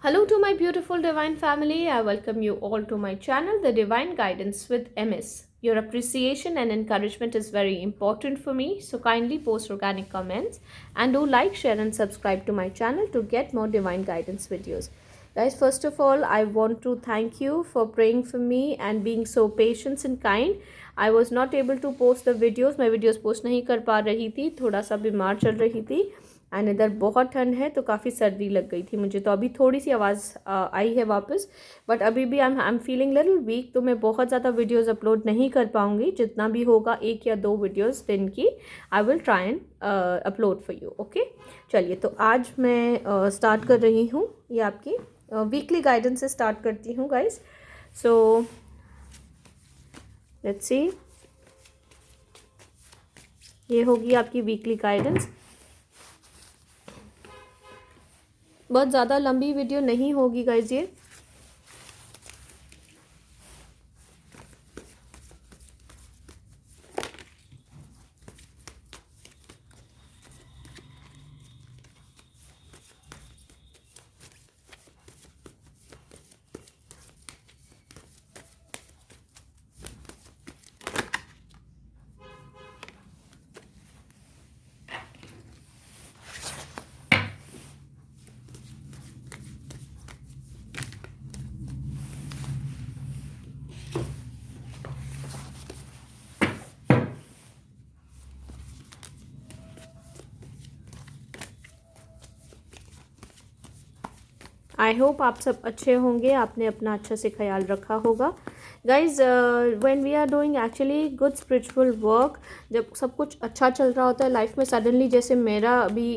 Hello to my beautiful divine family. I welcome you all to my channel, The Divine Guidance with MS. Your appreciation and encouragement is very important for me, so kindly post organic comments and do like, share, and subscribe to my channel to get more divine guidance videos. Guys, first of all, I want to thank you for praying for me and being so patient and kind. I was not able to post the videos. मैं videos post नहीं कर पा रही थी, थोड़ा सा बीमार चल रही थी एंड इधर बहुत ठंड है तो काफ़ी सर्दी लग गई थी मुझे, तो अभी थोड़ी सी आवाज़ आई है वापस, बट अभी भी I am feeling little week, तो मैं बहुत ज़्यादा वीडियोस अपलोड नहीं कर पाऊँगी. जितना भी होगा 1 या 2 वीडियोस दिन की I will try and upload for you. Okay, चलिए तो आज मैं स्टार्ट कर रही हूँ. ये आपकी वीकली गाइडेंस से स्टार्ट करती हूँ गाइज. सो लेट्स सी, ये होगी आपकी वीकली गाइडेंस. बहुत ज़्यादा लंबी वीडियो नहीं होगी गाइज ये. आई होप आप सब अच्छे होंगे, आपने अपना अच्छा से ख्याल रखा होगा. Guys, when we are doing actually good spiritual work, जब सब कुछ अच्छा चल रहा होता है लाइफ में, सडनली जैसे मेरा अभी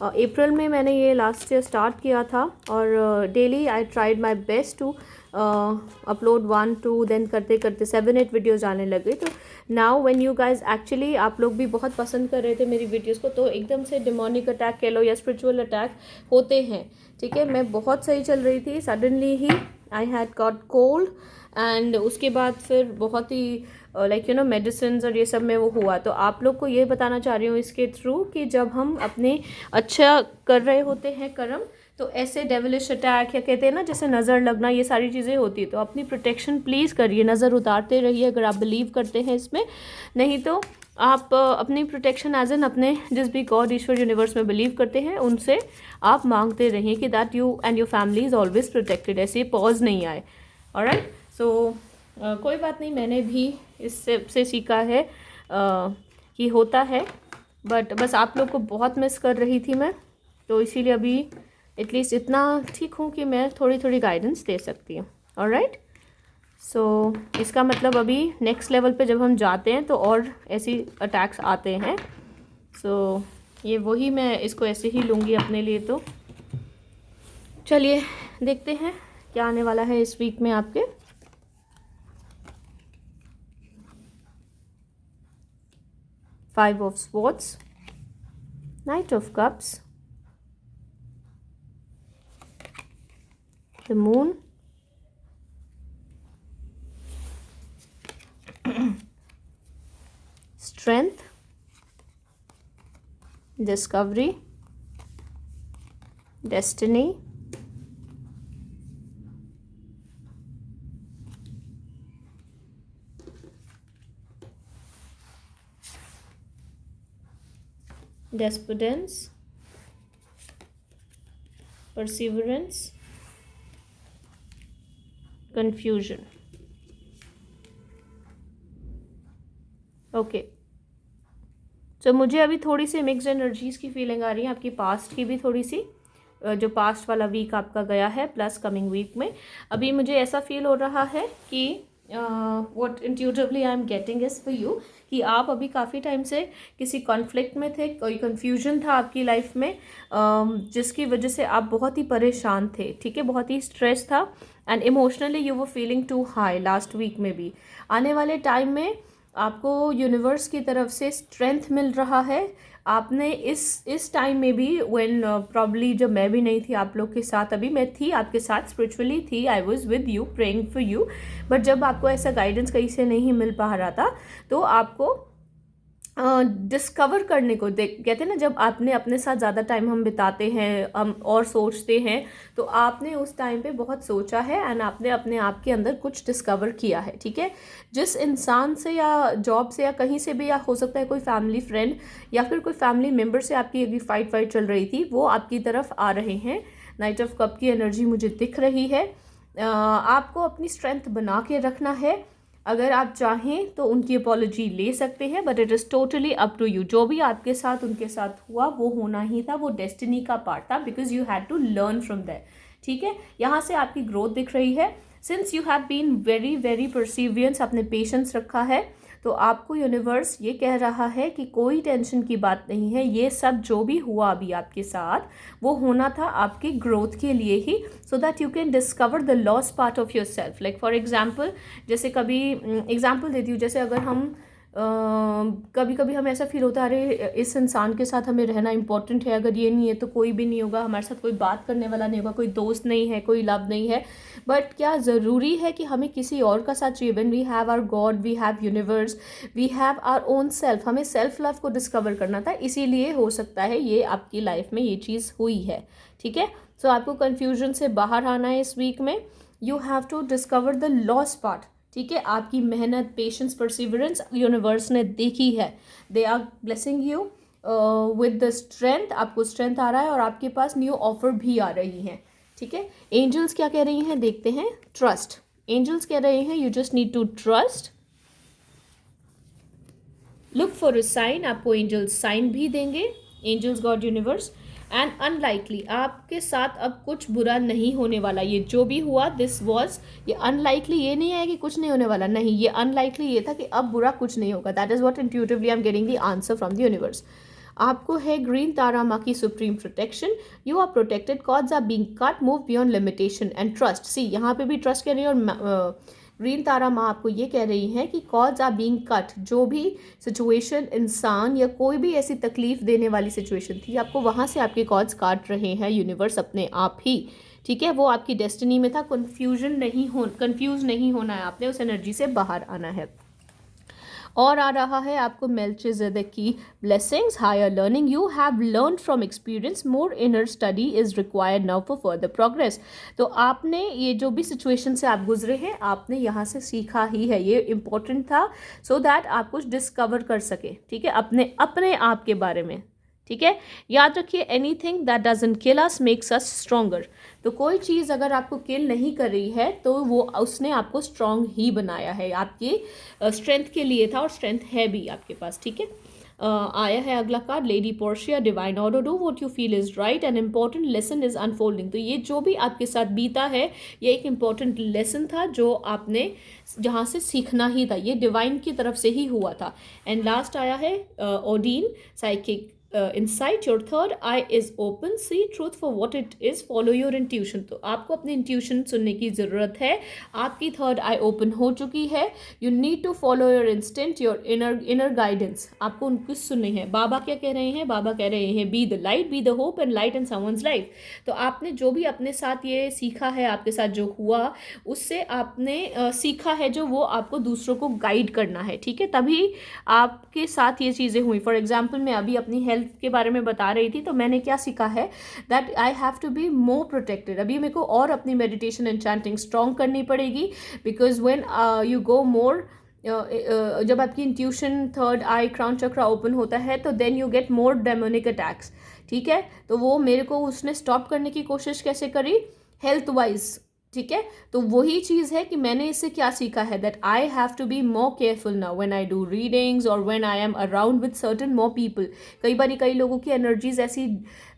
अप्रैल में मैंने ये लास्ट ईयर स्टार्ट किया था और daily I tried my best to upload 1-2, then करते करते 7-8 वीडियोज़ आने लगे. तो now when you guys actually आप लोग भी बहुत पसंद कर रहे थे मेरी वीडियोज़ को, तो एकदम से डिमोनिक अटैक कह लो या स्पिरिचुअल अटैक होते हैं. ठीक है, मैं बहुत सही चल रही थी, suddenly he I had got cold and उसके बाद फिर बहुत ही लाइक यू नो मेडिसिन और ये सब में वो हुआ. तो आप लोग को ये बताना चाह रही हूँ इसके थ्रू कि जब हम अपने अच्छा कर रहे होते हैं कर्म, तो ऐसे डेविलिश अटैक या कहते हैं ना जैसे नज़र लगना, ये सारी चीज़ें होती है. तो अपनी प्रोटेक्शन प्लीज़ करिए, नज़र उतारते रहिए अगर आप बिलीव करते हैं इसमें. नहीं तो आप अपनी प्रोटेक्शन एज एन अपने जिस भी गॉड ईश्वर यूनिवर्स में बिलीव करते हैं उनसे आप मांगते रहिए कि that you and your family is always protected, ऐसे पॉज नहीं आए. ऑलराइट, सो कोई बात नहीं, मैंने भी इससे सीखा है कि होता है, बट बस आप लोग को बहुत मिस कर रही थी मैं, तो इसीलिए अभी एटलीस्ट इतना ठीक हूँ कि मैं थोड़ी थोड़ी गाइडेंस दे सकती हूँ. ऑलराइट, सो इसका मतलब अभी नेक्स्ट लेवल पे जब हम जाते हैं तो और ऐसी अटैक्स आते हैं. सो ये वही, मैं इसको ऐसे ही लूँगी अपने लिए. तो चलिए देखते हैं क्या आने वाला है इस वीक में आपके. Five of Swords, Knight of Cups, the Moon, Strength, Discovery, Destiny, Despondence, Perseverance, Confusion. Okay, तो मुझे अभी थोड़ी सी मिक्स्ड एनर्जीज़ की फीलिंग आ रही है, आपकी पास्ट की भी थोड़ी सी, जो पास्ट वाला वीक आपका गया है प्लस कमिंग वीक में अभी मुझे ऐसा फील हो रहा है कि what intuitively I am getting is for you कि आप अभी काफ़ी टाइम से किसी कॉन्फ्लिक्ट में थे, कोई कन्फ्यूजन था आपकी लाइफ में, जिसकी वजह से आप बहुत ही परेशान थे. ठीक है, बहुत ही स्ट्रेस था and emotionally you were feeling too high last week में भी. आने वाले टाइम में आपको यूनिवर्स की तरफ से स्ट्रेंथ मिल रहा है. आपने इस टाइम में भी व्हेन प्रॉब्ली जब मैं भी नहीं थी आप लोग के साथ, अभी मैं थी आपके साथ स्पिरिचुअली थी, I was with you praying for you, but जब आपको ऐसा गाइडेंस कहीं से नहीं मिल पा रहा था तो आपको डिस्कवर करने को देख कहते हैं ना, जब आपने अपने साथ ज़्यादा टाइम हम बिताते हैं हम और सोचते हैं, तो आपने उस टाइम पे बहुत सोचा है एंड आपने अपने आप के अंदर कुछ डिस्कवर किया है, ठीक है। जिस इंसान से या जॉब से या कहीं से भी, या हो सकता है कोई फैमिली फ्रेंड या फिर कोई फैमिली मेम्बर से आपकी अभी फाइट चल रही थी, वो आपकी तरफ आ रहे हैं। नाइट ऑफ कप की एनर्जी मुझे दिख रही है। आपको अपनी स्ट्रेंथ बना के रखना है। अगर आप चाहें तो उनकी अपॉलॉजी ले सकते हैं, but it is totally up to you. जो भी आपके साथ उनके साथ हुआ वो होना ही था, वो डेस्टिनी का पार्ट था, because you had to learn from that, ठीक है। यहाँ से आपकी ग्रोथ दिख रही है। Since you have been very very perseverance, आपने पेशेंस रखा है, तो आपको यूनिवर्स ये कह रहा है कि कोई टेंशन की बात नहीं है। ये सब जो भी हुआ अभी आपके साथ, वो होना था आपके ग्रोथ के लिए ही, so that you can discover the lost part of your self. Like for example, जैसे कभी एग्जाम्पल देती हूँ, जैसे अगर हम कभी कभी हमें ऐसा फील होता है, अरे इस इंसान के साथ हमें रहना इंपॉर्टेंट है, अगर ये नहीं है तो कोई भी नहीं होगा, हमारे साथ कोई बात करने वाला नहीं होगा, कोई दोस्त नहीं है, कोई लव नहीं है। बट क्या ज़रूरी है कि हमें किसी और का साथ चाहिए? When we have our God, we have universe, we have our own self. हमें सेल्फ लव को डिस्कवर करना था, इसीलिए हो सकता है ये आपकी लाइफ में ये चीज़ हुई है, ठीक है। सो आपको कन्फ्यूजन से बाहर आना है इस वीक में। You have to discover the lost part, ठीक है। आपकी मेहनत, पेशेंस, परसिवरेंस यूनिवर्स ने देखी है। They are blessing you with the strength. आपको स्ट्रेंथ आ रहा है और आपके पास न्यू ऑफर भी आ रही हैं, ठीक है। एंजल्स क्या कह रही हैं देखते हैं। ट्रस्ट। एंजल्स कह रहे हैं you just need to trust, look for a sign. आपको एंजल्स साइन भी देंगे, angels, God, universe. And unlikely, आपके साथ अब कुछ बुरा नहीं होने वाला। ये जो भी हुआ, दिस वॉज, ये अनलाइकली, ये नहीं है कि कुछ नहीं होने वाला, नहीं, ये अनलाइकली ये था कि अब बुरा कुछ नहीं होगा। That is what intuitively I am getting the answer from the universe. आपको है ग्रीन तारा माँ की supreme protection. You are protected, cords are being cut, move beyond limitation and trust. See, यहाँ पे भी ट्रस्ट कर रही है, और ग्रीन तारा माँ आपको ये कह रही है कि कॉज आर बीइंग कट। जो भी सिचुएशन, इंसान या कोई भी ऐसी तकलीफ देने वाली सिचुएशन थी, आपको वहाँ से आपके कॉज काट रहे हैं यूनिवर्स अपने आप ही, ठीक है। वो आपकी डेस्टिनी में था। कंफ्यूज नहीं होना है, आपने उस एनर्जी से बाहर आना है। और आ रहा है आपको मेल्चिज़ेदेक की blessings, higher learning. You have learn from experience, more inner study is required now for further progress. तो आपने ये जो भी सिचुएशन से आप गुजरे हैं, आपने यहाँ से सीखा ही है, ये इंपॉर्टेंट था, सो दैट आप कुछ डिस्कवर कर सके, ठीक है, अपने आप के बारे में, ठीक है। याद रखिए, anything that doesn't kill us makes us stronger. तो कोई चीज़ अगर आपको किल नहीं कर रही है, तो वो उसने आपको स्ट्रॉन्ग ही बनाया है, आपकी स्ट्रेंथ के लिए था, और स्ट्रेंथ है भी आपके पास, ठीक है। आया है अगला card, lady Portia, divine order. Do what you feel is right, an important lesson is unfolding. तो ये जो भी आपके साथ बीता है, ये एक इंपॉर्टेंट लेसन था जो आपने जहाँ से सीखना ही था, ये डिवाइन की तरफ से ही हुआ था। एंड लास्ट आया है ओडीन, psychic insight, your third eye is open, see truth for what it is, follow your intuition। तो आपको अपनी इंट्यूशन सुनने की ज़रूरत है। आपकी थर्ड आई ओपन हो चुकी है। You need to follow your instinct, your inner guidance. आपको उनको सुननी है। बाबा क्या कह रहे हैं? बाबा कह रहे हैं B the light, be the hope and light in someone's life. तो आपने जो भी अपने साथ ये सीखा है, आपके साथ जो हुआ, उससे आपने सीखा है जो, वो आपको दूसरों को गाइड करना है, ठीक है। तभी आपके साथ ये चीज़ें हुई। फॉर एग्जाम्पल, मैं अभी अपनी हेल्थ के बारे में बता रही थी, तो मैंने क्या सीखा है, that I have to be more protected. अभी मेरे को और अपनी मेडिटेशन एंड चैंटिंग स्ट्रॉन्ग करनी पड़ेगी, because when you go more, जब आपकी intuition, third eye, crown chakra open होता है, तो then you get more demonic attacks, ठीक है। तो वो मेरे को उसने स्टॉप करने की कोशिश कैसे करी, हेल्थ वाइज, ठीक है। तो वही चीज़ है कि मैंने इससे क्या सीखा है, that I have to be more careful now when I do readings और when I am around with certain more people. कई बार कई लोगों की एनर्जीज ऐसी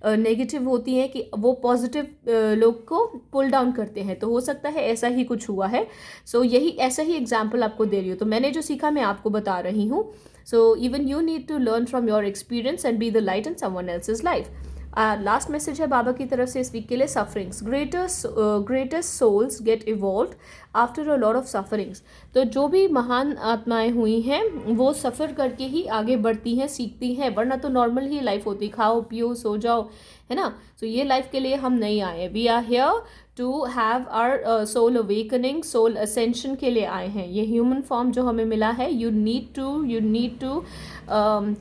नेगेटिव होती हैं कि वो पॉजिटिव लोग को पुल डाउन करते हैं। तो हो सकता है ऐसा ही कुछ हुआ है। सो यही ऐसा ही एग्जाम्पल आपको दे रही हूँ। तो मैंने जो सीखा मैं आपको बता रही हूँ। So even you need to learn from your experience and be the light in someone else's life. Last message है बाबा की तरफ से इस वीक के लिए, sufferings, greatest souls get evolve after a lot of sufferings. तो जो भी महान आत्माएं हुई हैं वो सफ़र करके ही आगे बढ़ती हैं, सीखती हैं, वरना तो नॉर्मल ही लाइफ होती, खाओ पियो सो जाओ, है ना। सो ये लाइफ के लिए हम नहीं आए, we are here to have our soul awakening, soul ascension के लिए आए हैं। ये ह्यूमन फॉर्म जो हमें मिला है, you need to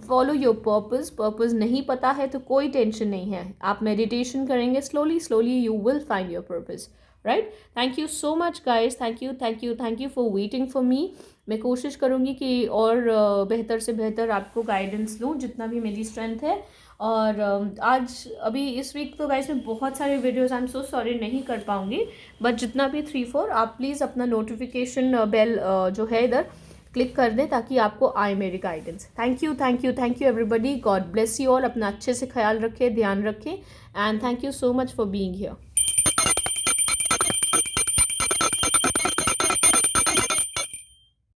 follow your purpose नहीं पता है तो कोई टेंशन नहीं है, आप मेडिटेशन करेंगे, slowly you will find your purpose, right. Thank you so much guys, thank you for waiting for me. मैं कोशिश करूँगी कि और बेहतर से बेहतर आपको गाइडेंस दूँ जितना भी मेरी स्ट्रेंथ है। और आज अभी इस वीक तो गाइस मैं बहुत सारे videos, I am so sorry, नहीं कर पाऊँगी, बट जितना भी 3-4 आप प्लीज़ अपना नोटिफिकेशन बेल जो है इधर क्लिक कर दें ताकि आपको आए मेरी guidance. Thank you everybody, God bless you all. अपना अच्छे से ख्याल रखें, ध्यान रखें, and thank you so much for being here.